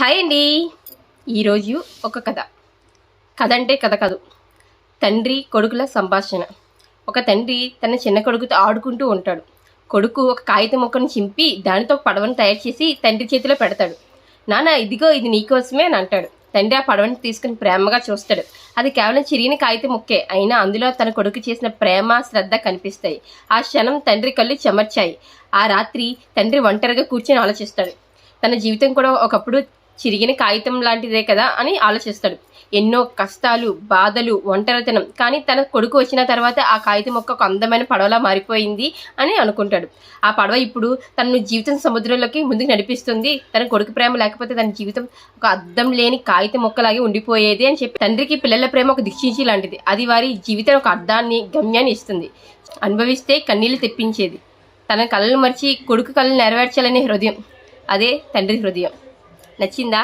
Hi అండి. ఈరోజు ఒక కథ. కథ అంటే కథ కాదు, తండ్రి కొడుకుల సంభాషణ. ఒక తండ్రి తన చిన్న కొడుకుతో ఆడుకుంటూ ఉంటాడు. కొడుకు ఒక కాగితం ముక్కను చింపి దానితో ఒక పడవను తయారు చేసి తండ్రి చేతిలో పెడతాడు. నాన్న, ఇదిగో ఇది నీకోసమే అని అంటాడు. తండ్రి ఆ పడవని తీసుకుని ప్రేమగా చూస్తాడు. అది కేవలం చిరిగిన కాగితం ముక్కే, అయినా అందులో తన కొడుకు చేసిన ప్రేమ శ్రద్ధ కనిపిస్తాయి. ఆ క్షణం తండ్రి కళ్ళు చెమర్చాయి. ఆ రాత్రి తండ్రి ఒంటరిగా కూర్చొని ఆలోచిస్తాడు. తన జీవితం కూడా ఒకప్పుడు చిరిగిన కాగితం లాంటిదే కదా అని ఆలోచిస్తాడు. ఎన్నో కష్టాలు, బాధలు, ఒంటరితనం, కానీ తన కొడుకు వచ్చిన తర్వాత ఆ కాగితం ఒక అందమైన పడవలా మారిపోయింది అని అనుకుంటాడు. ఆ పడవ ఇప్పుడు తన జీవితం సముద్రంలోకి ముందుకు నడిపిస్తుంది. తన కొడుకు ప్రేమ లేకపోతే తన జీవితం ఒక అద్దం లేని కాగితం మొక్కలాగే ఉండిపోయేది అని చెప్పి తండ్రికి పిల్లల ప్రేమ ఒక దిక్సూచి లాంటిది. అది వారి జీవితం ఒక అర్థాన్ని, గమ్యాన్ని ఇస్తుంది. అనుభవిస్తే కన్నీళ్లు తెప్పించేది. తన కళలు మర్చి కొడుకు కళలు నెరవేర్చాలనే హృదయం, అదే తండ్రి హృదయం. నచ్చిందా?